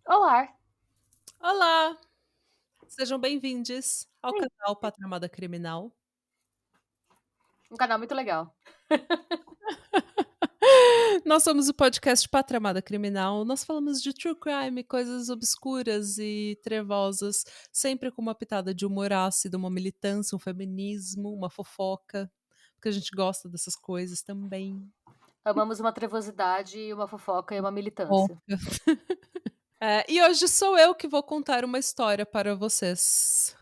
Olá! Olá! Sejam bem-vindes ao canal Pátria Amada Criminal. Um canal muito legal. Nós somos o podcast Pátria Amada Criminal. Nós falamos de true crime, coisas obscuras e trevosas, sempre com uma pitada de humor ácido, uma militância, um feminismo, uma fofoca, porque a gente gosta dessas coisas também. Amamos uma trevosidade, uma fofoca e uma militância. Fofoca. E hoje sou eu que vou contar uma história para vocês.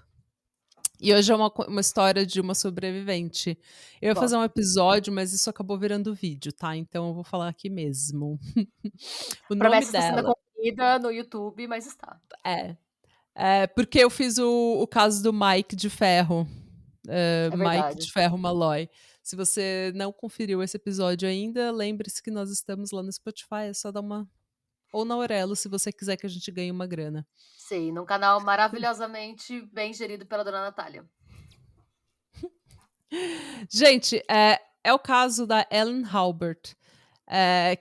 E hoje é uma história de uma sobrevivente. Eu ia fazer um Gosto. episódio, mas isso acabou virando vídeo, tá? Então eu vou falar aqui mesmo. O nome Promessa está sendo dela cumprida no YouTube, mas está. porque eu fiz o caso do Mike de Ferro. É Mike verdade. de Ferro Malloy. Se você não conferiu esse episódio ainda, lembre-se que nós estamos lá no Spotify, é só dar uma... Ou na Aurelo, se você quiser que a gente ganhe uma grana. Sim, num canal maravilhosamente bem gerido pela dona Natália. Gente, é o caso da Ellen Halbert,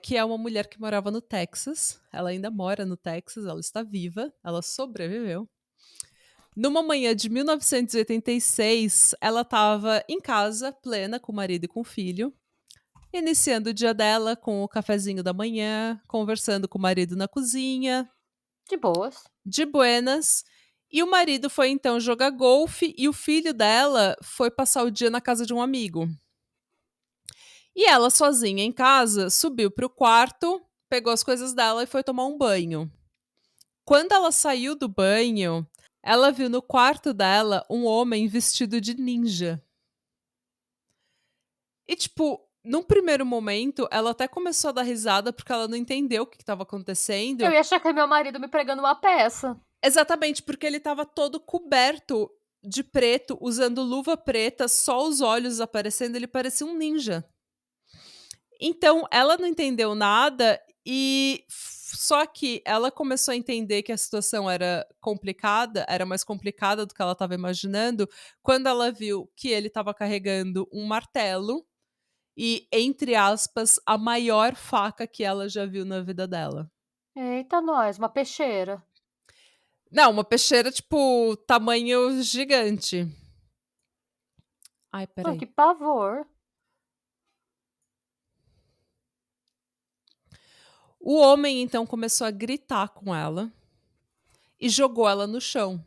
que é uma mulher que morava no Texas. Ela ainda mora no Texas, ela está viva, ela sobreviveu. Numa manhã de 1986, ela estava em casa, plena, com o marido e com o filho, iniciando o dia dela com o cafezinho da manhã, conversando com o marido na cozinha, De boas. de buenas. E o marido foi então jogar golfe e o filho dela foi passar o dia na casa de um amigo. E ela, sozinha em casa, subiu pro quarto, pegou as coisas dela e foi tomar um banho. Quando ela saiu do banho, ela viu no quarto dela um homem vestido de ninja. E, tipo, num primeiro momento, ela até começou a dar risada porque ela não entendeu o que estava Eu acontecendo. ia achar que é meu marido me pregando uma peça. Exatamente, porque ele estava todo coberto de preto, usando luva preta, só os olhos aparecendo, ele parecia um ninja. Então, ela não entendeu nada e só que ela começou a entender que a situação era complicada, era mais complicada do que ela estava imaginando, quando ela viu que ele estava carregando um martelo e, entre aspas, a maior faca que ela já viu na vida dela. Eita, nós, uma peixeira. Não, uma peixeira, tipo, tamanho gigante. Ai, Ah, peraí. que pavor. O homem, então, começou a gritar com ela e jogou ela no chão.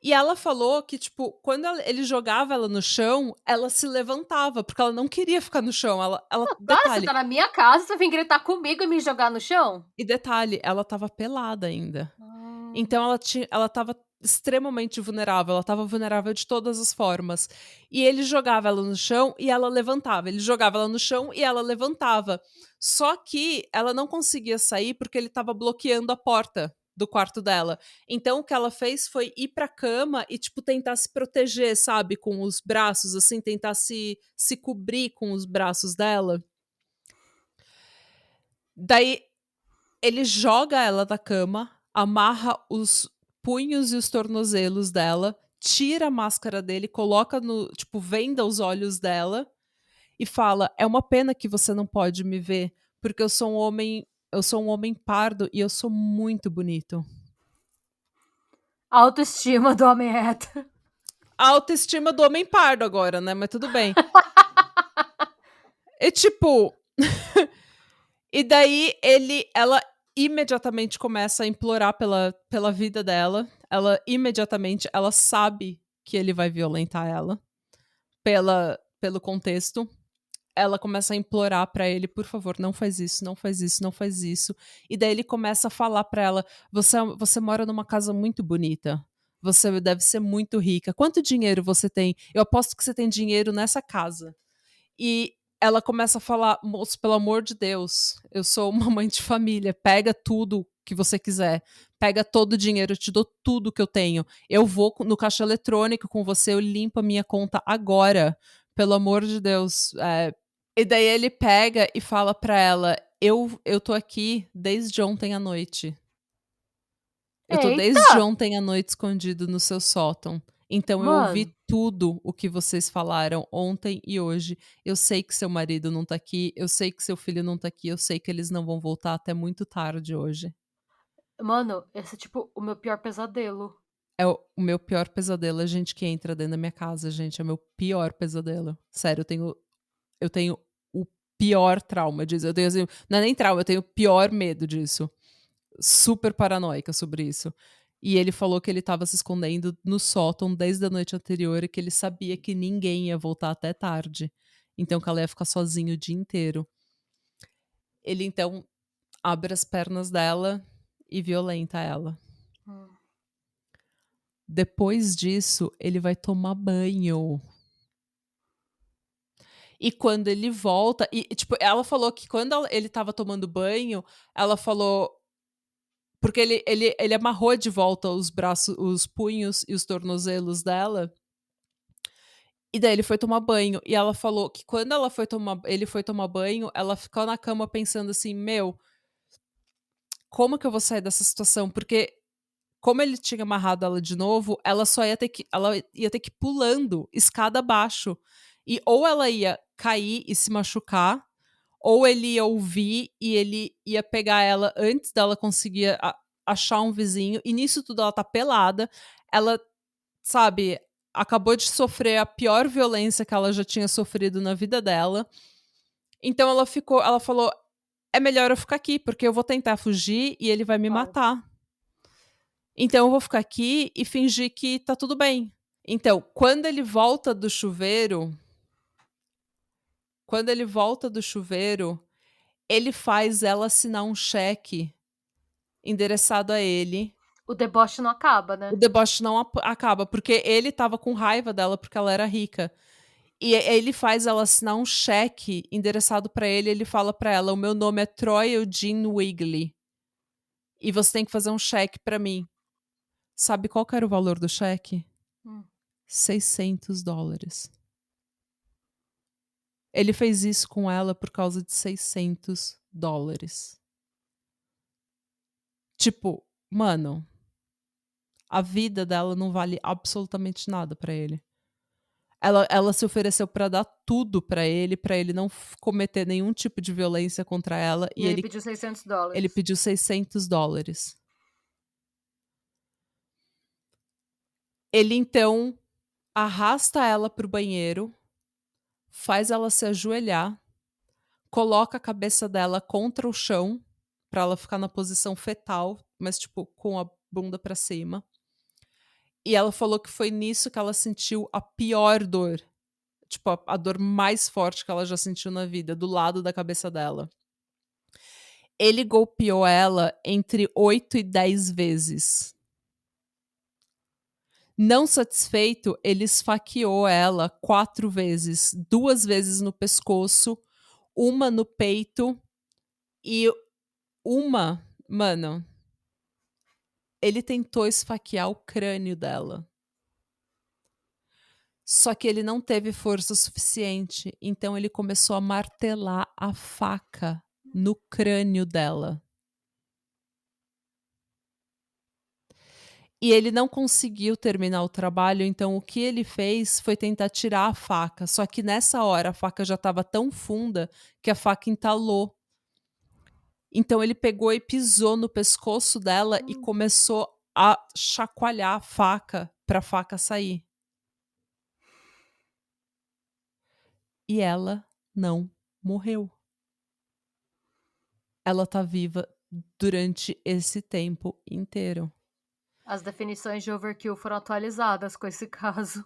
E ela falou que, tipo, quando ele jogava ela no chão, ela se levantava, porque ela não queria ficar no chão. Claro, você tá na minha casa, você vem gritar comigo e me jogar no chão? Detalhe, ela tava pelada ainda. Ah. Então ela tava extremamente vulnerável, ela tava vulnerável de todas as formas. E ele jogava ela no chão e ela levantava. Ele jogava ela no chão e ela levantava. Só que ela não conseguia sair porque ele tava bloqueando a porta do quarto dela. Então o que ela fez foi ir pra cama e, tipo, tentar se proteger, sabe? Com os braços, assim, tentar se cobrir com os braços dela. Daí ele joga ela da cama, amarra os punhos e os tornozelos dela, tira a máscara dele, coloca no, tipo, venda os olhos dela e fala: "É uma pena que você não pode me ver, porque eu sou um homem pardo e eu sou muito bonito." Autoestima do homem hétero. A autoestima do homem pardo agora, né? Mas tudo bem. E tipo, e daí ela imediatamente começa a implorar pela vida dela. Ela imediatamente, ela sabe que ele vai violentar ela pelo contexto. Ela começa a implorar pra ele: "Por favor, não faz isso, não faz isso, não faz isso." E daí ele começa a falar pra ela: Você mora numa casa muito bonita. Você deve ser muito rica. Quanto dinheiro você tem? Eu aposto que você tem dinheiro nessa casa." E ela começa a falar: "Moço, pelo amor de Deus, eu sou uma mãe de família, pega tudo que você quiser, pega todo o dinheiro, eu te dou tudo que eu tenho. Eu vou no caixa eletrônico com você, eu limpo a minha conta agora, pelo amor de Deus." E daí ele pega e fala pra ela: eu tô aqui desde ontem à noite." Eu tô Eita! desde ontem à noite escondido no seu sótão. Então eu Mano, ouvi tudo o que vocês falaram ontem e hoje. Eu sei que seu marido não tá aqui, eu sei que seu filho não tá aqui, eu sei que eles não vão voltar até muito tarde hoje. esse é tipo o meu pior pesadelo. É o meu pior pesadelo, é gente que entra dentro da minha casa, gente, é o meu pior pesadelo. Sério, eu tenho o pior trauma disso. Eu tenho assim, não é nem trauma, eu tenho o pior medo disso. Super paranoica sobre isso. E ele falou que ele estava se escondendo no sótão desde a noite anterior e que ele sabia que ninguém ia voltar até tarde. Então que ela ia ficar sozinha o dia inteiro. Ele então abre as pernas dela e violenta ela. Hum. Depois disso, ele vai tomar banho. E quando ele volta, tipo, ela falou que quando ele estava tomando banho, ela falou. Porque ele amarrou de volta os braços, os punhos e os tornozelos dela. E daí ele foi tomar banho. E ela falou que quando ele foi tomar banho, ela ficou na cama pensando assim: Meu, como que eu vou sair dessa situação? Porque, como ele tinha amarrado ela de novo, ela ia ter que ir pulando escada abaixo. E ou ela ia cair e se machucar, ou ele ia ouvir e ele ia pegar ela antes dela conseguir achar um vizinho. E nisso tudo ela tá pelada. Ela, sabe, acabou de sofrer a pior violência que ela já tinha sofrido na vida dela. Então ela falou: é melhor eu ficar aqui, porque eu vou tentar fugir e ele vai me Claro. matar. Então eu vou ficar aqui e fingir que tá tudo bem. Então, quando ele volta do chuveiro, ele faz ela assinar um cheque endereçado a ele. O deboche não acaba, O né. deboche não acaba, porque ele estava com raiva dela porque ela era rica. E ele faz ela assinar um cheque endereçado pra ele, ele fala pra ela: "O meu nome é Troy Eugene Wigley, e você tem que fazer um cheque pra mim". Sabe qual que era o valor do cheque? Hum. $600. Ele fez isso com ela por causa de $600. Tipo, mano, a vida dela não vale absolutamente nada pra ele. Ela se ofereceu pra dar tudo pra ele não cometer nenhum tipo de violência contra ela, E e ele ele pediu ele $600. pediu $600. Ele então arrasta ela para o banheiro, faz ela se ajoelhar, coloca a cabeça dela contra o chão, pra ela ficar na posição fetal, mas tipo com a bunda pra cima. E ela falou que foi nisso que ela sentiu a pior dor, tipo a dor mais forte que ela já sentiu na vida, do lado da cabeça dela. Ele golpeou ela entre 8 e 10 vezes. Não satisfeito, ele esfaqueou ela 4 vezes, 2 vezes no pescoço, uma no peito e mano, ele tentou esfaquear o crânio dela. Só que ele não teve força suficiente, então ele começou a martelar a faca no crânio dela. E ele não conseguiu terminar o trabalho, então o que ele fez foi tentar tirar a faca, só que nessa hora a faca já estava tão funda que a faca entalou. Então ele pegou e pisou no pescoço dela e Hum. começou a chacoalhar a faca para a faca sair. E ela não morreu. Ela tá viva durante esse tempo inteiro. As definições de overkill foram atualizadas com esse caso.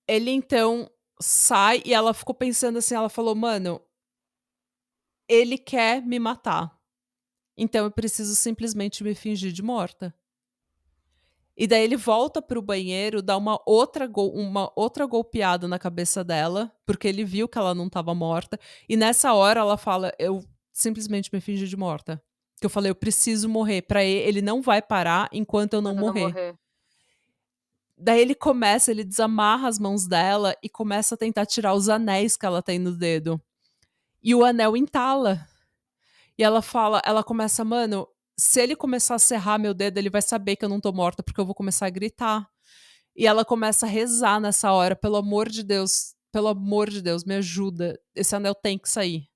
Ele então sai e ela ficou pensando assim, ela falou: "Mano, ele quer me matar. Então eu preciso simplesmente me fingir de morta". E daí ele volta pro banheiro, dá uma outra golpeada na cabeça dela, porque ele viu que ela não estava morta, e nessa hora ela fala: "Eu simplesmente me fingi de morta". Que eu falei: "Eu preciso morrer, pra ele não vai parar enquanto eu não Enquanto eu não morrer". morrer. Daí ele desamarra as mãos dela e começa a tentar tirar os anéis que ela tem no dedo. E o anel entala. E ela começa: "Mano, se ele começar a serrar meu dedo, ele vai saber que eu não tô morta, porque eu vou começar a gritar. E ela começa a rezar nessa hora: pelo amor de Deus, me ajuda, esse anel tem que sair".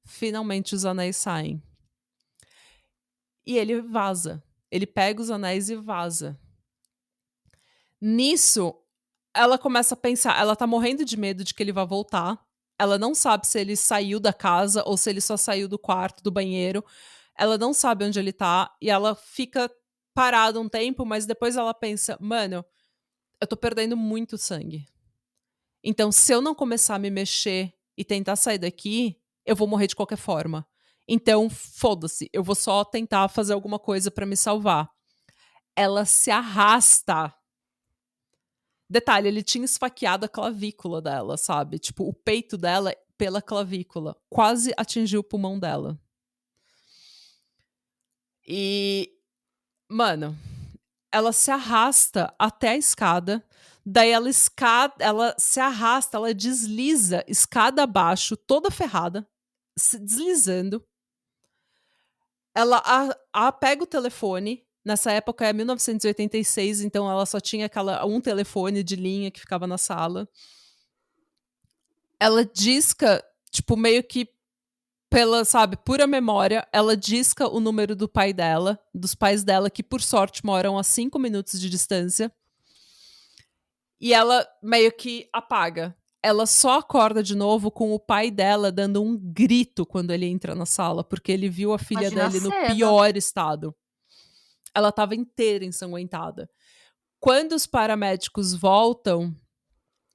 Finalmente os anéis saem. E ele vaza. Ele pega os anéis e vaza. Nisso, ela começa a pensar, ela tá morrendo de medo de que ele vá voltar. Ela não sabe se ele saiu da casa ou se ele só saiu do quarto, do banheiro. Ela não sabe onde ele tá e ela fica parada um tempo, mas depois ela pensa: "Mano, eu tô perdendo muito sangue. Então, se eu não começar a me mexer e tentar sair daqui, eu vou morrer de qualquer forma. Então, foda-se, eu vou só tentar fazer alguma coisa pra me salvar". Ela se arrasta. Detalhe, ele tinha esfaqueado a clavícula dela, sabe, tipo, o peito dela pela clavícula, quase atingiu o pulmão dela. E, mano, ela se arrasta até a escada, daí ela se arrasta, ela desliza escada abaixo, toda ferrada, se deslizando. Ela pega o telefone, nessa época é 1986, então ela só tinha um telefone de linha que ficava na sala. Ela disca, tipo, meio que pela, sabe, pura memória, ela disca o número do pai dela, dos pais dela, que por sorte moram a 5 minutos de distância. E ela meio que apaga. Ela só acorda de novo com o pai dela dando um grito quando ele entra na sala, porque ele viu a filha Imagina a dele no cena. pior estado. Ela estava inteira ensanguentada. Quando os paramédicos voltam,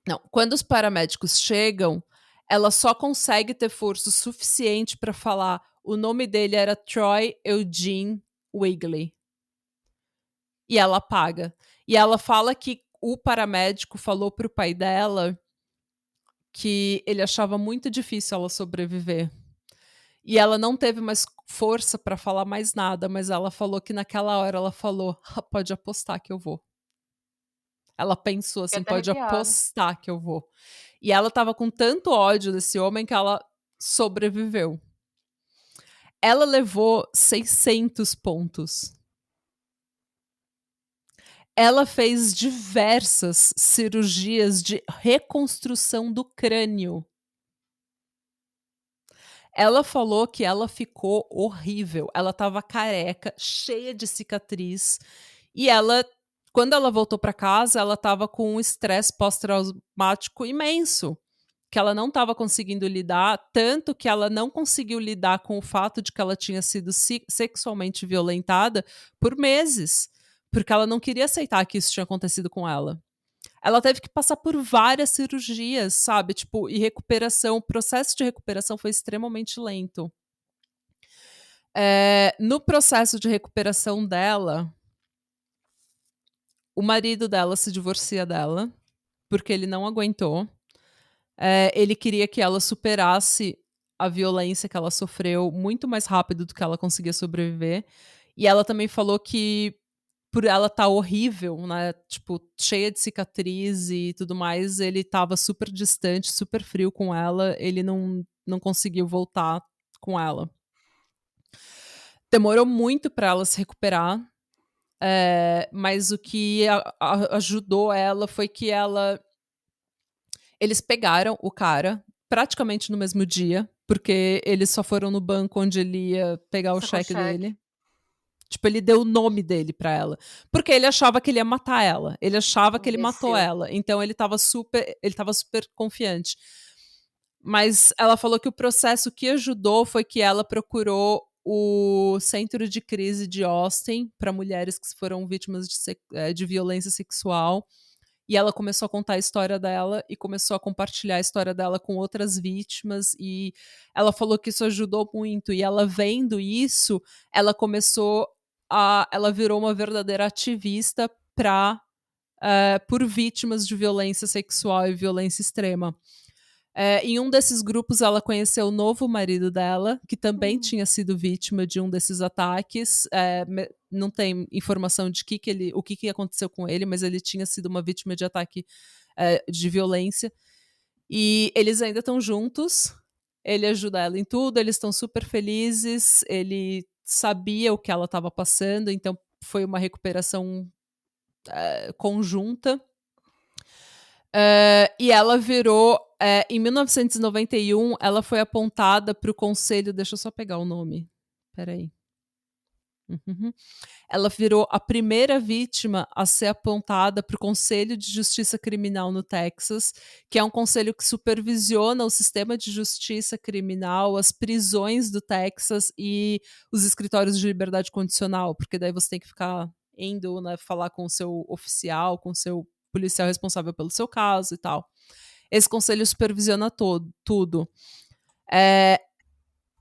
não, quando os paramédicos chegam, ela só consegue ter força suficiente para falar. O nome dele era Troy Eugene Wigley. E ela apaga. E ela fala que o paramédico falou pro pai dela que ele achava muito difícil ela sobreviver. E ela não teve mais força para falar mais nada, mas ela falou que naquela hora ela falou: "Pode apostar que eu vou". Ela pensou Fiquei assim: até "Pode arrepiada. apostar que eu vou". E ela estava com tanto ódio desse homem que ela sobreviveu. Ela levou 600 pontos. Ela fez diversas cirurgias de reconstrução do crânio. Ela falou que ela ficou horrível. Ela estava careca, cheia de cicatriz, e ela, quando ela voltou para casa, ela estava com um estresse pós-traumático imenso, que ela não estava conseguindo lidar, tanto que ela não conseguiu lidar com o fato de que ela tinha sido sexualmente violentada por meses, porque ela não queria aceitar que isso tinha acontecido com ela. Ela teve que passar por várias cirurgias, sabe, tipo, e recuperação, o processo de recuperação foi extremamente lento. No processo de recuperação dela, o marido dela se divorcia dela, porque ele não aguentou. Ele queria que ela superasse a violência que ela sofreu muito mais rápido do que ela conseguia sobreviver. E ela também falou que por ela estar horrível, né, tipo, cheia de cicatriz e tudo mais, ele estava super distante, super frio com ela, ele não conseguiu voltar com ela. Demorou muito pra ela se recuperar, mas o que ajudou ela foi que eles pegaram o cara praticamente no mesmo dia, porque eles só foram no banco onde ele ia pegar o Sacou cheque cheque. dele. Tipo, ele deu o nome dele pra ela. Porque ele achava que ele ia matar ela. Ele achava que ele matou Imbecil. ela. Então ele estava super confiante. Mas ela falou que o processo que ajudou foi que ela procurou o centro de crise de Austin para mulheres que foram vítimas de violência sexual. E ela começou a contar a história dela e começou a compartilhar a história dela com outras vítimas. E ela falou que isso ajudou muito. E ela vendo isso, ela ela virou uma verdadeira ativista por vítimas de violência sexual e violência extrema. Em um desses grupos, ela conheceu o novo marido dela, que também Hum. tinha sido vítima de um desses ataques. Não tem informação de o que aconteceu com ele, mas ele tinha sido uma vítima de ataque de violência. E eles ainda estão juntos. Ele ajuda ela em tudo, eles estão super felizes. Ele sabia o que ela estava passando, então foi uma recuperação, conjunta. E ela virou, em 1991, ela foi apontada para o conselho, deixa eu só pegar o nome, espera aí. Uhum. Ela virou a primeira vítima a ser apontada para o Conselho de Justiça Criminal no Texas, que é um conselho que supervisiona o sistema de justiça criminal, as prisões do Texas e os escritórios de liberdade condicional, porque daí você tem que ficar indo, né, falar com o seu oficial, com o seu policial responsável pelo seu caso e tal. Esse conselho supervisiona tudo.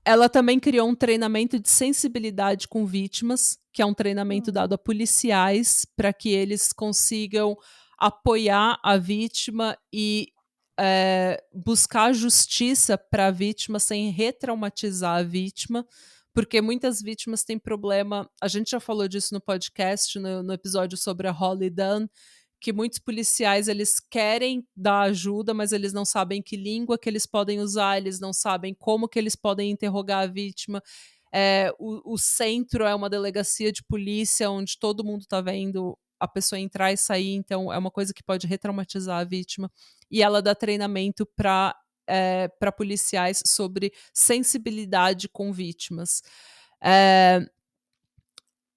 Ela também criou um treinamento de sensibilidade com vítimas, que é um treinamento Hum. dado a policiais para que eles consigam apoiar a vítima e buscar justiça para a vítima sem retraumatizar a vítima, porque muitas vítimas têm problema. A gente já falou disso no podcast, no episódio sobre a Holly Dunn, que muitos policiais eles querem dar ajuda, mas eles não sabem que língua que eles podem usar, eles não sabem como que eles podem interrogar a vítima. O centro é uma delegacia de polícia onde todo mundo está vendo a pessoa entrar e sair, então é uma coisa que pode retraumatizar a vítima. E ela dá treinamento para policiais sobre sensibilidade com vítimas.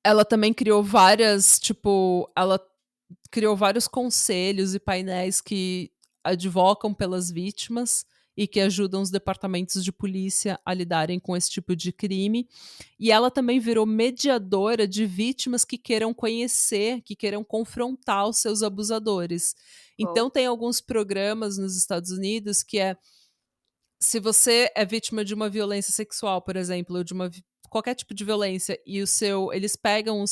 Ela também criou ela criou vários conselhos e painéis que advocam pelas vítimas e que ajudam os departamentos de polícia a lidarem com esse tipo de crime. E ela também virou mediadora de vítimas que queiram conhecer, que queiram confrontar os seus abusadores. Uou. Então, tem alguns programas nos Estados Unidos que se você é vítima de uma violência sexual, por exemplo, ou de qualquer tipo de violência, e eles pegam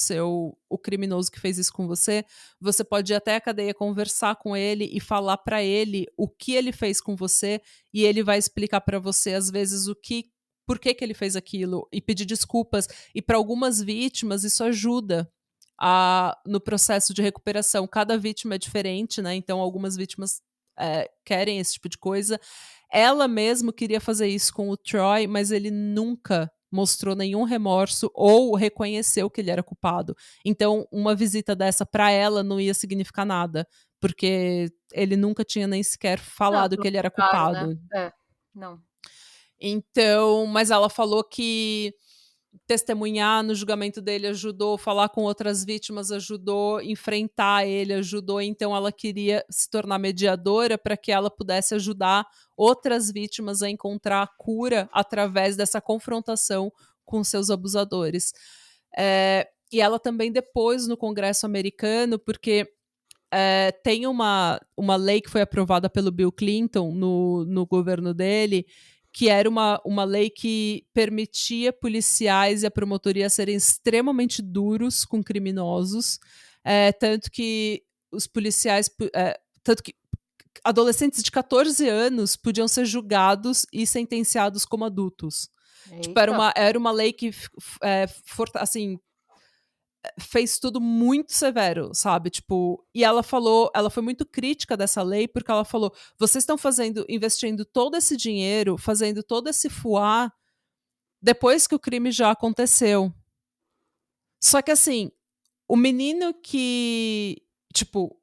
o criminoso que fez isso com você, você pode ir até a cadeia conversar com ele e falar pra ele o que ele fez com você, e ele vai explicar pra você às vezes por que ele fez aquilo e pedir desculpas. E para algumas vítimas isso ajuda no processo de recuperação. Cada vítima é diferente, né? Então algumas vítimas querem esse tipo de coisa. Ela mesmo queria fazer isso com o Troy, mas ele nunca mostrou nenhum remorso ou reconheceu que ele era culpado. Então, uma visita dessa para ela não ia significar nada, porque ele nunca tinha nem sequer Não, falado pelo que ele era contrário, né. culpado. É, não. Então, mas ela falou que testemunhar no julgamento dele ajudou, falar com outras vítimas ajudou, enfrentar ele ajudou, então ela queria se tornar mediadora para que ela pudesse ajudar outras vítimas a encontrar a cura através dessa confrontação com seus abusadores. E ela também depois no Congresso americano, porque tem uma lei que foi aprovada pelo Bill Clinton no governo dele, que era uma lei que permitia policiais e a promotoria serem extremamente duros com criminosos, tanto que os policiais, tanto que adolescentes de 14 anos podiam ser julgados e sentenciados como adultos. Tipo, Eita. era uma lei que, assim, fez tudo muito severo, sabe? Tipo, e ela foi muito crítica dessa lei, porque ela falou: vocês estão investindo todo esse dinheiro, fazendo todo esse fuá, depois que o crime já aconteceu. Só que assim, o menino que, tipo,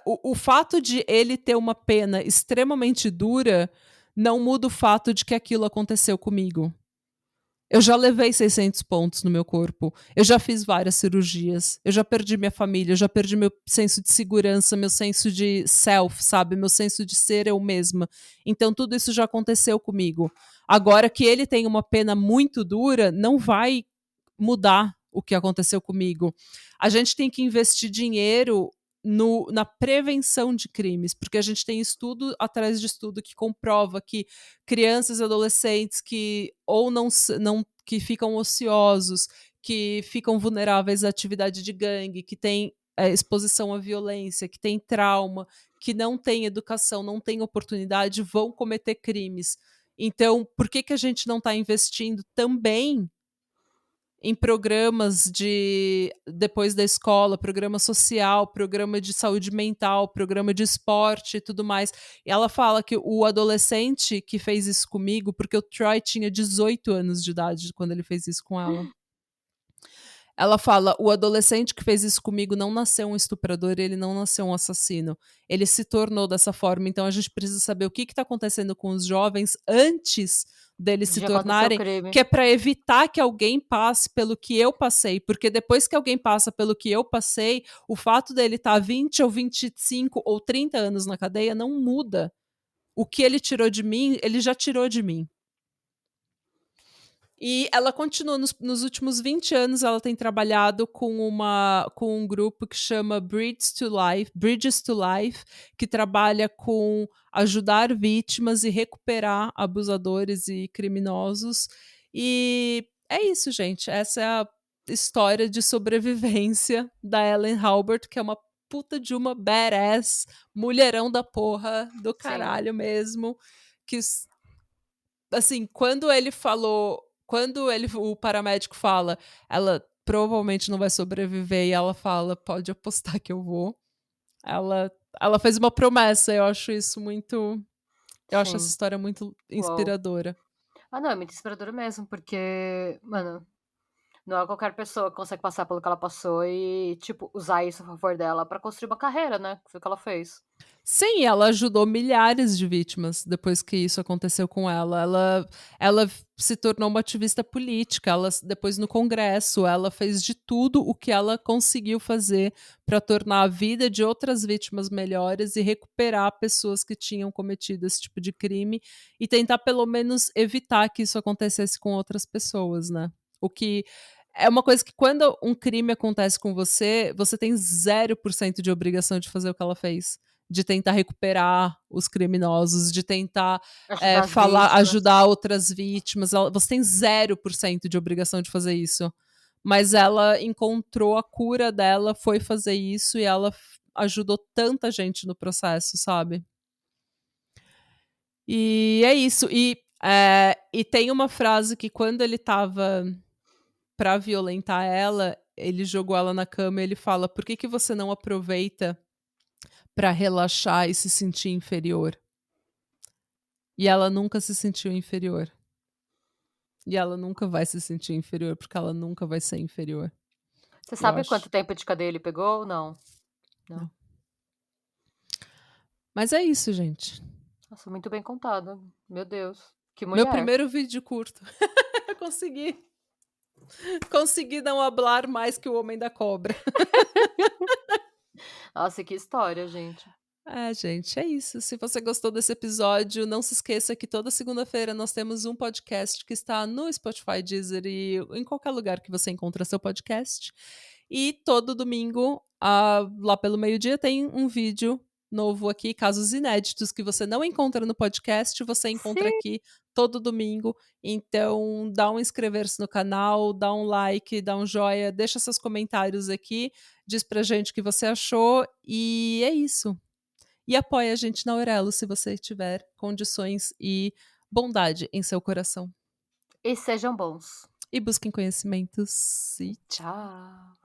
o fato de ele ter uma pena extremamente dura não muda o fato de que aquilo aconteceu comigo. Eu já levei 600 pontos no meu corpo. Eu já fiz várias cirurgias. Eu já perdi minha família. Eu já perdi meu senso de segurança, meu senso de self, sabe? Meu senso de ser eu mesma. Então, tudo isso já aconteceu comigo. Agora que ele tem uma pena muito dura, não vai mudar o que aconteceu comigo. A gente tem que investir dinheiro na prevenção de crimes, porque a gente tem estudo atrás de estudo que comprova que crianças e adolescentes que ou não que ficam ociosos, que ficam vulneráveis à atividade de gangue, que têm exposição à violência, que têm trauma, que não têm educação, não têm oportunidade, vão cometer crimes. Então, por que a gente não está investindo também em programas depois da escola, programa social, programa de saúde mental, programa de esporte e tudo mais. E ela fala que o adolescente que fez isso comigo, porque o Troy tinha 18 anos de idade quando ele fez isso com ela. Ela fala: "O adolescente que fez isso comigo não nasceu um estuprador, ele não nasceu um assassino. Ele se tornou dessa forma, então a gente precisa saber o que está acontecendo com os jovens antes deles se De acontecer o tornarem, que crime. é para evitar que alguém passe pelo que eu passei, porque depois que alguém passa pelo que eu passei, o fato dele estar 20 ou 25 ou 30 anos na cadeia não muda. O que ele tirou de mim, ele já tirou de mim". E ela continua nos últimos 20 anos, ela tem trabalhado com um grupo que chama Bridges to Life, que trabalha com ajudar vítimas e recuperar abusadores e criminosos. E é isso, gente. Essa é a história de sobrevivência da Ellen Halbert, que é uma puta de uma badass, mulherão da porra, do Sim. caralho mesmo, que assim, o paramédico fala: "Ela provavelmente não vai sobreviver", e ela fala: "Pode apostar que eu vou". Ela ela fez uma promessa, eu acho essa Sim. história muito Uau. inspiradora. Ah, não, é muito inspirador mesmo, porque, mano, não é qualquer pessoa que consegue passar pelo que ela passou e, tipo, usar isso a favor dela pra construir uma carreira, né, que foi o que ela fez. Sim, ela ajudou milhares de vítimas depois que isso aconteceu com ela. Ela se tornou uma ativista política, depois no Congresso, ela fez de tudo o que ela conseguiu fazer para tornar a vida de outras vítimas melhores e recuperar pessoas que tinham cometido esse tipo de crime e tentar pelo menos evitar que isso acontecesse com outras pessoas, né. O que é uma coisa que quando um crime acontece com você, você tem 0% de obrigação de fazer o que ela fez. De tentar recuperar os criminosos, de tentar, Ajudar as falar vítimas. ajudar outras vítimas, você tem 0% de obrigação de fazer isso. Mas ela encontrou a cura dela, foi fazer isso e ela ajudou tanta gente no processo, sabe. E é isso. E tem uma frase que quando ele estava pra violentar ela, ele jogou ela na cama e ele fala: "Por que que você não aproveita pra relaxar e se sentir inferior?". E ela nunca se sentiu inferior. E ela nunca vai se sentir inferior, porque ela nunca vai ser inferior, Você eu sabe acho. quanto tempo de cadeia ele pegou ou não? Não. Não. Mas é isso, gente. Nossa, muito bem contado. Meu Deus, que Meu mulher. primeiro vídeo curto. Eu consegui não hablar mais que o homem da cobra. Nossa, que história, gente. É, gente, é isso. Se você gostou desse episódio, não se esqueça que toda segunda-feira nós temos um podcast que está no Spotify, Deezer e em qualquer lugar que você encontra seu podcast. E todo domingo, lá pelo meio-dia, tem um vídeo novo aqui, casos inéditos que você não encontra no podcast, você encontra Sim. aqui todo domingo. Então, dá um inscrever-se no canal, dá um like, dá um joia, deixa seus comentários aqui, diz pra gente o que você achou e é isso. E apoie a gente na Aurelo se você tiver condições e bondade em seu coração. E sejam bons. E busquem conhecimentos. E tchau. Tchau.